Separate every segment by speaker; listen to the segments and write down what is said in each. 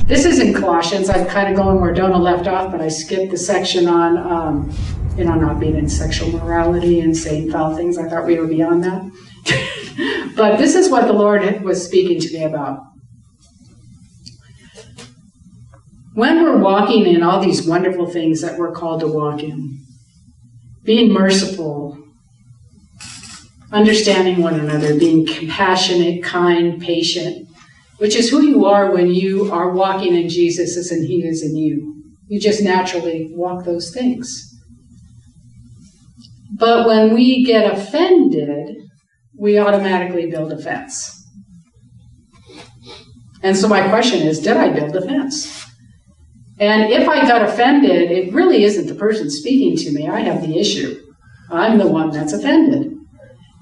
Speaker 1: This is in Colossians. I'm kind of going where Donna left off, but I skipped the section on, not being in sexual morality and saying foul things. I thought we were beyond that. But this is what the Lord was speaking to me about. When we're walking in all these wonderful things that we're called to walk in, being merciful, understanding one another, being compassionate, kind, patient, which is who you are when you are walking in Jesus and He is in you. You just naturally walk those things. But when we get offended, we automatically build a fence. And so my question is, did I build a fence? And if I got offended, it really isn't the person speaking to me. I have the issue. I'm the one that's offended.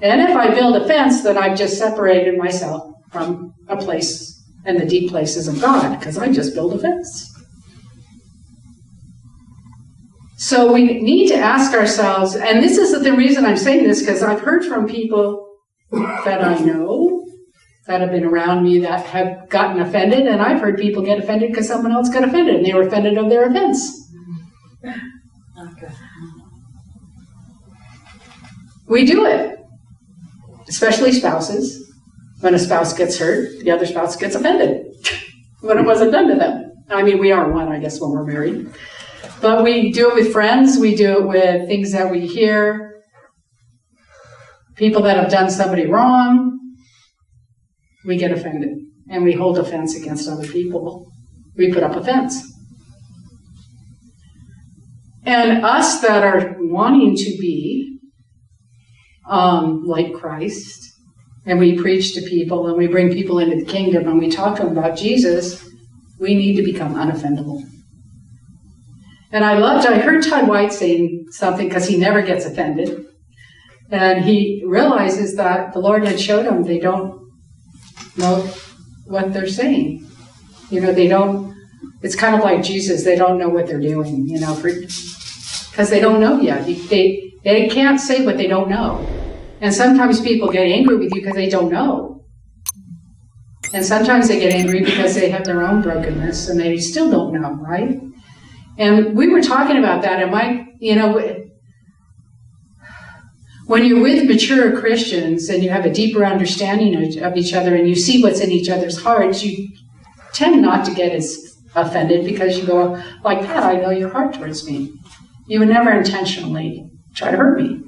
Speaker 1: And if I build a fence, then I've just separated myself from a place and the deep places of God, because I just built a fence. So we need to ask ourselves, and this is the reason I'm saying this, because I've heard from people that I know that have been around me that have gotten offended, and I've heard people get offended because someone else got offended, and they were offended of their offense. Okay. We do it, especially spouses. When a spouse gets hurt, the other spouse gets offended when it wasn't done to them. I mean, we are one, I guess, when we're married. But we do it with friends. We do it with things that we hear. People that have done somebody wrong, we get offended. And we hold offense against other people. We put up a fence. And us that are wanting to be like Christ, and we preach to people, and we bring people into the kingdom, and we talk to them about Jesus, we need to become unoffendable. And I heard Todd White saying something, because he never gets offended, and he realizes that the Lord had showed him they don't know what they're saying. They don't, it's kind of like Jesus, they don't know what they're doing, because they don't know yet. They can't say what they don't know. And sometimes people get angry with you because they don't know. And sometimes they get angry because they have their own brokenness and they still don't know, right? And we were talking about that. When you're with mature Christians and you have a deeper understanding of each other and you see what's in each other's hearts, you tend not to get as offended because you go, like that, I know your heart towards me. You would never intentionally try to hurt me.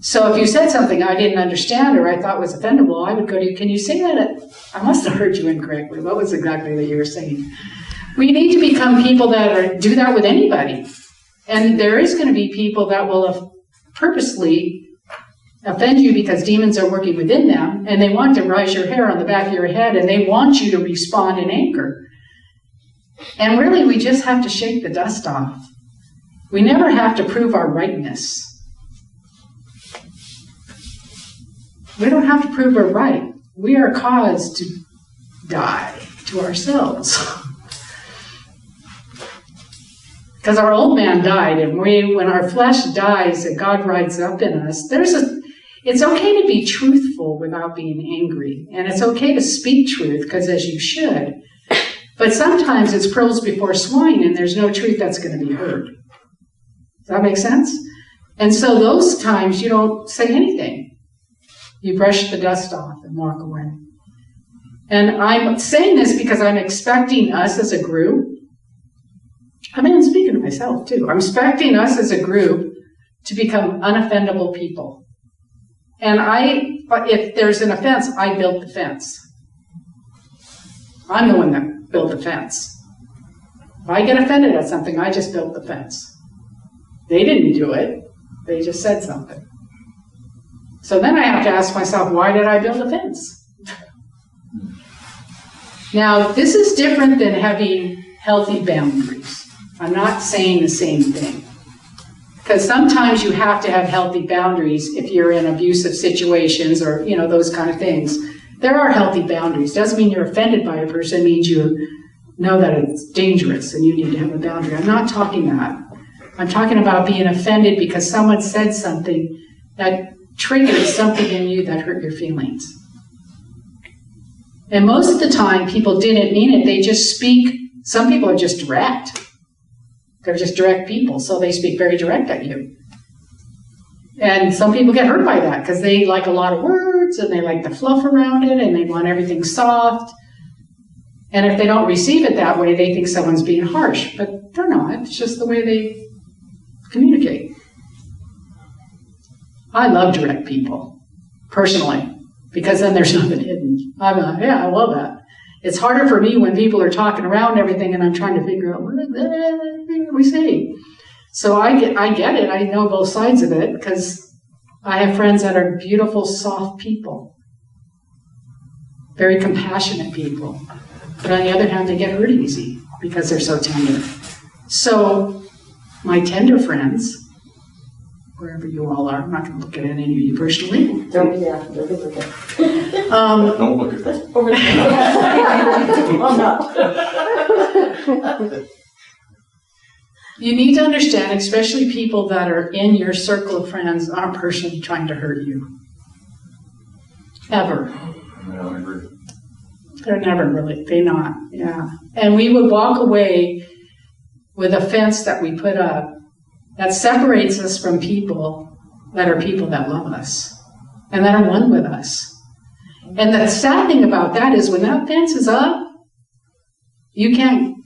Speaker 1: So if you said something I didn't understand or I thought was offendable, I would go to you, can you say that? I must have heard you incorrectly. What was exactly that you were saying? We need to become people that do that with anybody. And there is going to be people that will purposely offend you because demons are working within them, and they want to rise your hair on the back of your head, and they want you to respond in anger. And really, we just have to shake the dust off. We never have to prove our rightness. We don't have to prove we're right. We are caused to die to ourselves. Because our old man died, and when our flesh dies and God rides up in us, it's okay to be truthful without being angry. And it's okay to speak truth, because as you should. But sometimes it's pearls before swine, and there's no truth that's going to be heard. Does that make sense? And so those times you don't say anything. You brush the dust off and walk away. And I'm saying this because I'm expecting us as a group, I'm speaking to myself too, I'm expecting us as a group to become unoffendable people. And if there's an offense, I built the fence. I'm the one that built the fence. If I get offended at something, I just built the fence. They didn't do it. They just said something. So then I have to ask myself, why did I build a fence? Now, this is different than having healthy boundaries. I'm not saying the same thing. Because sometimes you have to have healthy boundaries if you're in abusive situations or, those kind of things. There are healthy boundaries. Doesn't mean you're offended by a person. It means you know that it's dangerous and you need to have a boundary. I'm not talking that. I'm talking about being offended because someone said something that triggered something in you that hurt your feelings. And most of the time, people didn't mean it. They just speak. Some people are just direct. They're just direct people, so they speak very direct at you. And some people get hurt by that because they like a lot of words and they like the fluff around it and they want everything soft. And if they don't receive it that way, they think someone's being harsh. But they're not. It's just the way they communicate. I love direct people, personally, because then there's nothing hidden. I love that. It's harder for me when people are talking around everything and I'm trying to figure out what are we saying. So I get it. I know both sides of it because I have friends that are beautiful, soft people, very compassionate people. But on the other hand, they get hurt easy because they're so tender. So my tender friends, wherever you all are, I'm not going to look at any of you personally.
Speaker 2: Don't look at it.
Speaker 3: Don't look at that.
Speaker 2: Over there.
Speaker 1: You need to understand, especially people that are in your circle of friends aren't personally trying to hurt you. Ever.
Speaker 3: No, I agree.
Speaker 1: They're never really, they're not, yeah. And we would walk away with a fence that we put up that separates us from people that are people that love us and that are one with us. And the sad thing about that is when that fence is up, you can't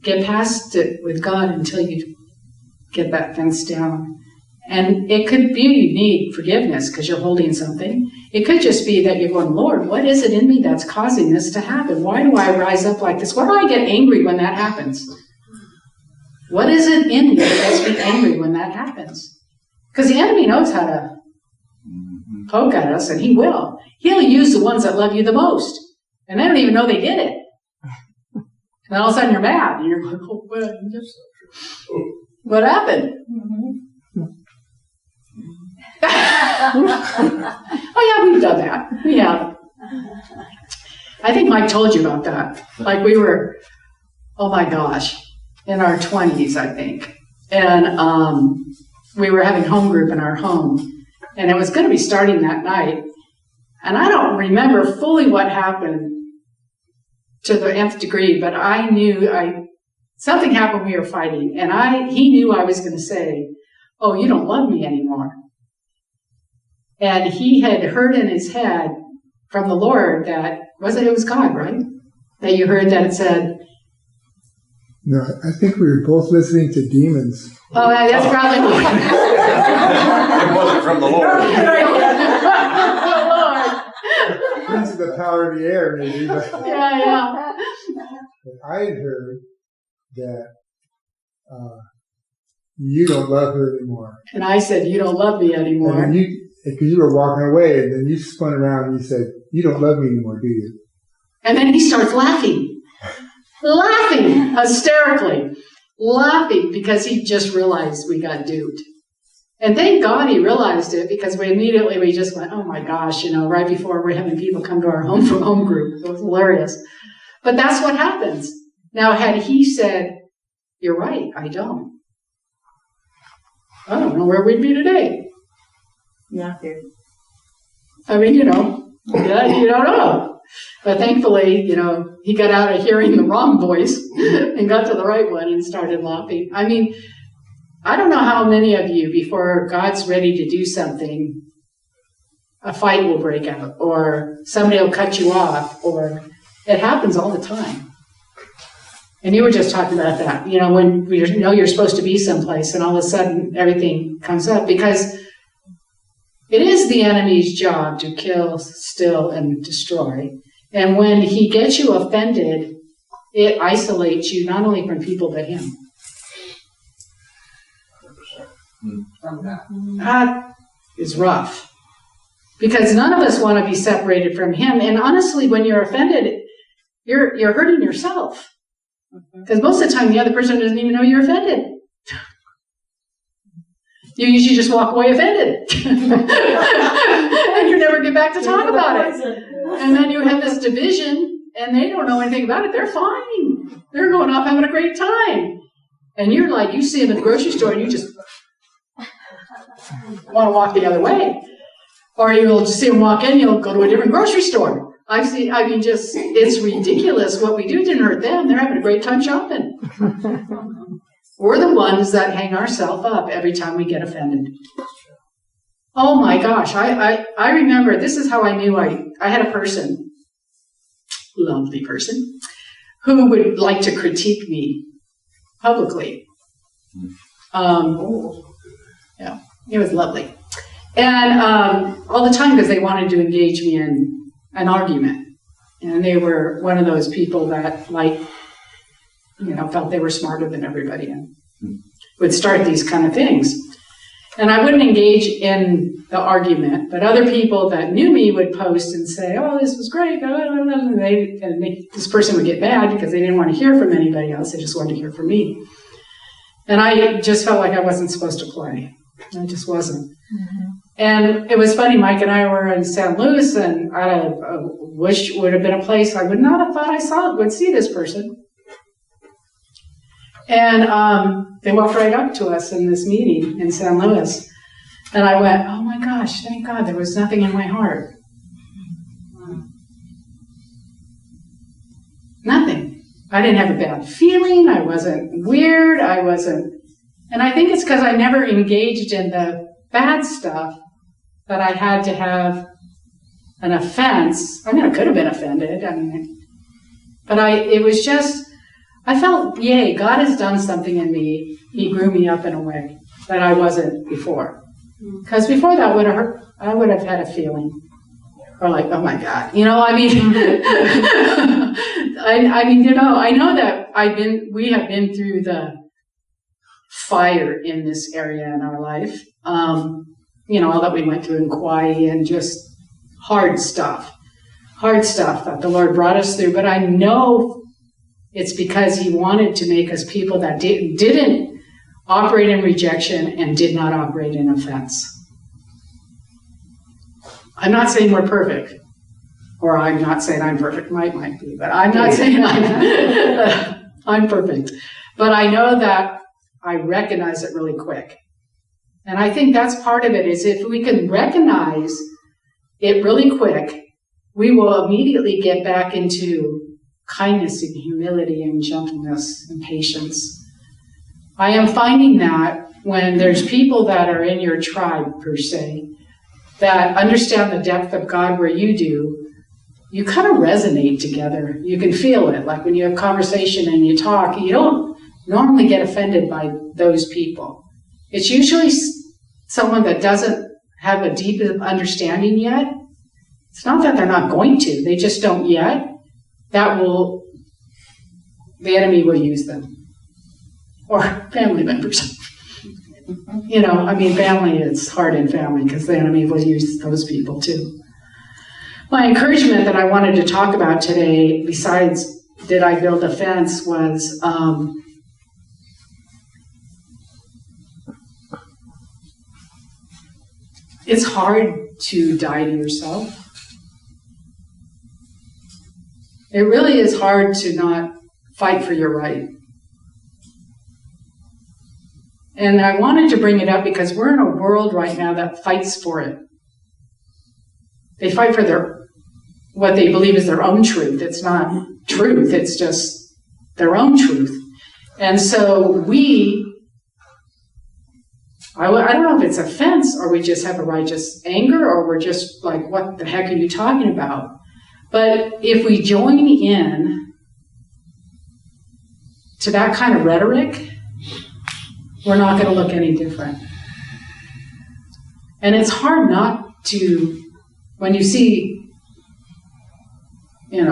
Speaker 1: get past it with God until you get that fence down. And it could be you need forgiveness because you're holding something. It could just be that you're going, Lord, what is it in me that's causing this to happen? Why do I rise up like this? Why do I get angry when that happens? What is it in me that makes me angry when that happens? Because the enemy knows how to poke at us, and he will. He'll use the ones that love you the most. And they don't even know they did it. And all of a sudden you're mad. And you're like, oh, what happened? Oh yeah, we've done that. We have. I think Mike told you about that. Like we were, oh my gosh, in our 20s, I think. And we were having home group in our home. And it was going to be starting that night. And I don't remember fully what happened to the nth degree, but I knew something happened when we were fighting. And he knew I was going to say, oh, you don't love me anymore. And he had heard in his head from the Lord that, it was God, right? That you heard that it said.
Speaker 4: No, I think we were both listening to demons.
Speaker 1: Oh, that's probably.
Speaker 3: It wasn't from the Lord.
Speaker 4: Prince of the power of the air, maybe. But
Speaker 1: Yeah.
Speaker 4: I had heard that you don't love her anymore.
Speaker 1: And I said, you don't love me anymore.
Speaker 4: And then because you were walking away, and then you spun around and you said, you don't love me anymore, do you?
Speaker 1: And then he starts laughing. Laughing hysterically. Laughing because he just realized we got duped. And thank God he realized it because we just went, oh my gosh, right before we're having people come to our home from home group. It was hilarious. But that's what happens. Now, had he said, you're right, I don't know where we'd be today.
Speaker 2: Not here.
Speaker 1: I mean, you don't know. But thankfully, he got out of hearing the wrong voice and got to the right one and started laughing. I mean, I don't know how many of you, before God's ready to do something, a fight will break out, or somebody will cut you off, or it happens all the time. And you were just talking about that, when you're supposed to be someplace and all of a sudden everything comes up, because it is the enemy's job to kill, steal, and destroy. And when he gets you offended, it isolates you not only from people but him. That is rough. Because none of us want to be separated from him. And honestly, when you're offended, you're hurting yourself. Because most of the time the other person doesn't even know you're offended. You usually just walk away offended. And you never get back to talk about it. And then you have this division, and they don't know anything about it. They're fine. They're going off having a great time. And you're like, you see them in the grocery store, and you just want to walk the other way. Or you'll see them walk in, you'll go to a different grocery store. it's ridiculous what we do. It didn't hurt them. They're having a great time shopping. We're the ones that hang ourselves up every time we get offended. Oh my gosh, I remember, this is how I knew I had a person, lovely person, who would like to critique me publicly. Yeah, it was lovely. And all the time, because they wanted to engage me in an argument. And they were one of those people that, like, felt they were smarter than everybody and would start these kind of things. And I wouldn't engage in the argument, but other people that knew me would post and say, oh, this was great. And this person would get mad because they didn't want to hear from anybody else. They just wanted to hear from me. And I just felt like I wasn't supposed to play. I just wasn't. Mm-hmm. And it was funny, Mike and I were in San Luis, and I wish it would have been a place I would not have thought would see this person. And they walked right up to us in this meeting in San Luis. And I went, oh my gosh, thank God there was nothing in my heart. Nothing. I didn't have a bad feeling. I wasn't weird. And I think it's because I never engaged in the bad stuff that I had to have an offense. I mean, I could have been offended. But it was just, I felt, yay, God has done something in me. He grew me up in a way that I wasn't before. Because before that would have hurt. I would have had a feeling. Or like, oh my God. I know that we have been through the fire in this area in our life. All that we went through in Kauai and just hard stuff that the Lord brought us through. But I know it's because He wanted to make us people that didn't operate in rejection and did not operate in offense. I'm not saying we're perfect, or I'm not saying I'm perfect. Might be, but I'm not saying I'm perfect. But I know that I recognize it really quick. And I think that's part of it, is if we can recognize it really quick, we will immediately get back into kindness and humility and gentleness and patience. I am finding that when there's people that are in your tribe, per se, that understand the depth of God where you do, you kind of resonate together. You can feel it. Like when you have conversation and you talk, you don't normally get offended by those people. It's usually someone that doesn't have a deep understanding yet. It's not that they're not going to, they just don't yet. The enemy will use them. Or family members. Family is hard in family because the enemy will use those people too. My encouragement that I wanted to talk about today, besides did I build a fence, was it's hard to die to yourself. It really is hard to not fight for your right. And I wanted to bring it up because we're in a world right now that fights for it. They fight for what they believe is their own truth. It's not truth, it's just their own truth. And so I don't know if it's offense or we just have a righteous anger or we're just like, what the heck are you talking about? But if we join in to that kind of rhetoric, we're not going to look any different. And it's hard not to, when you see,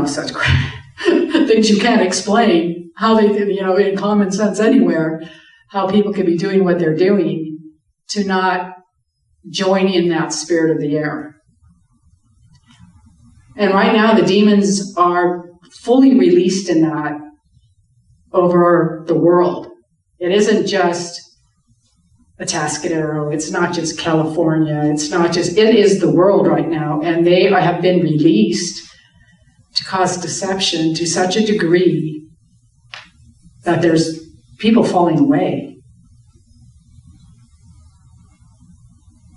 Speaker 1: such things you can't explain, how they, in common sense anywhere, how people could be doing what they're doing, to not join in that spirit of the air. And right now the demons are fully released in that over the world. It isn't just Atascadero, it's not just California, it is the world right now, and they have been released to cause deception to such a degree that there's people falling away.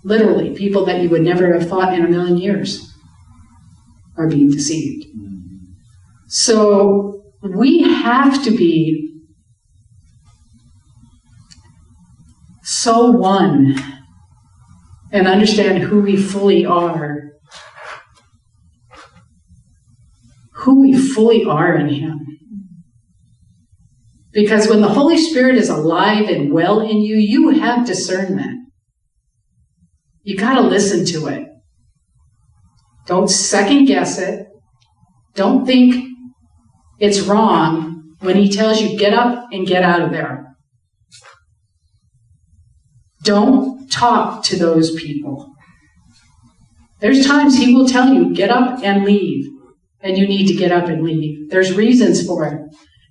Speaker 1: Literally, people that you would never have thought in a million years. are being deceived. So we have to be so one and understand who we fully are. Who we fully are in Him. Because when the Holy Spirit is alive and well in you, you have discernment. You got to listen to it. Don't second guess it. Don't think it's wrong when He tells you get up and get out of there. Don't talk to those people. There's times He will tell you get up and leave, and you need to get up and leave. There's reasons for it.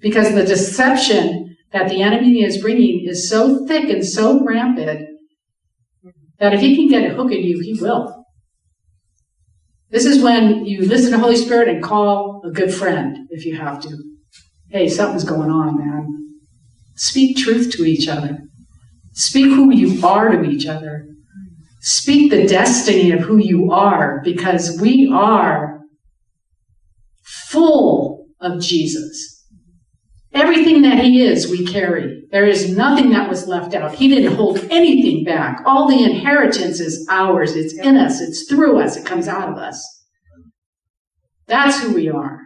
Speaker 1: Because the deception that the enemy is bringing is so thick and so rampant that if he can get a hook in you, he will. This is when you listen to Holy Spirit and call a good friend if you have to. Hey, something's going on, man. Speak truth to each other. Speak who you are to each other. Speak the destiny of who you are, because we are full of Jesus. Everything that He is, we carry. There is nothing that was left out. He didn't hold anything back. All the inheritance is ours. It's in us. It's through us. It comes out of us. That's who we are.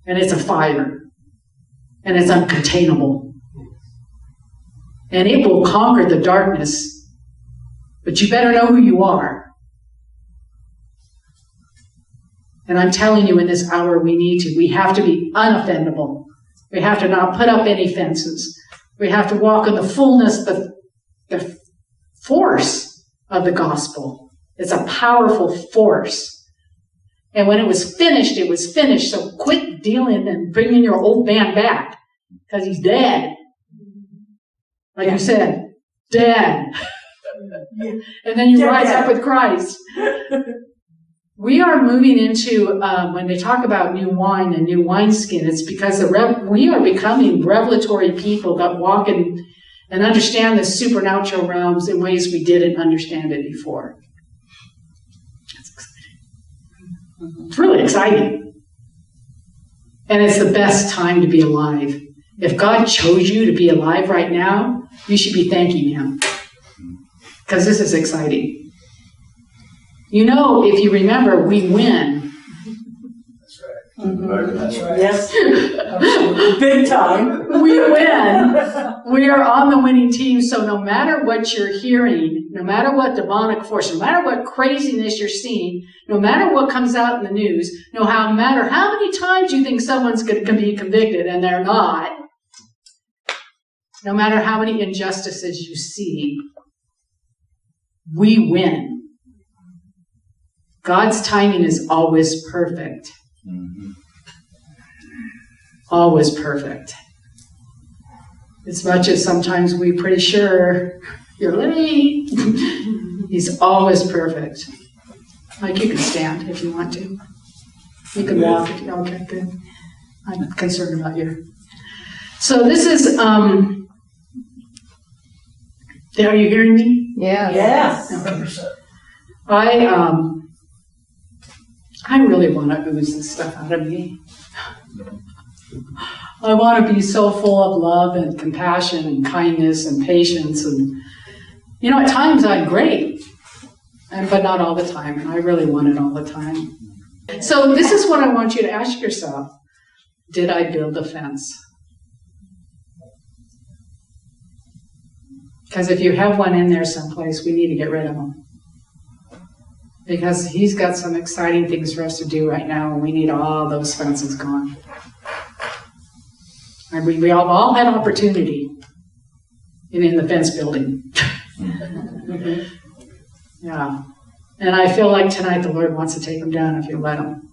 Speaker 1: And it's a fire. And it's uncontainable. And it will conquer the darkness. But you better know who you are. And I'm telling you, in this hour, we have to be unoffendable. We have to not put up any fences. We have to walk in the fullness, the force of the gospel. It's a powerful force. And when it was finished, it was finished. So quit dealing and bringing your old man back, because he's dead. Like you said, dead. And then you rise up with Christ. We are moving into, when they talk about new wine and new wineskin, it's because we are becoming revelatory people that walk in and understand the supernatural realms in ways we didn't understand it before. That's exciting. It's really exciting. And it's the best time to be alive. If God chose you to be alive right now, you should be thanking Him. Because this is exciting. You know, if you remember, we win.
Speaker 3: That's right.
Speaker 2: That's right. Yes. Big time.
Speaker 1: We win. We are on the winning team. So no matter what you're hearing, no matter what demonic force, no matter what craziness you're seeing, no matter what comes out in the news, no matter how many times you think someone's going to be convicted and they're not, no matter how many injustices you see, we win. God's timing is always perfect.
Speaker 3: Mm-hmm.
Speaker 1: Always perfect. As much as sometimes we're pretty sure you're late, He's always perfect. Like, you can stand if you want to. You can walk if you, okay, good. I'm concerned about you. So this is, are you hearing me?
Speaker 2: Yeah. Yes.
Speaker 1: Okay. I really want to ooze this stuff out of me. I want to be so full of love and compassion and kindness and patience. And, you know, at times I'm great, but not all the time. And I really want it all the time. So this is what I want you to ask yourself. Did I build a fence? Because if you have one in there someplace, we need to get rid of them. Because He's got some exciting things for us to do right now, and we need all those fences gone. And we all had opportunity in the fence building. Yeah. And I feel like tonight the Lord wants to take them down if you let Him.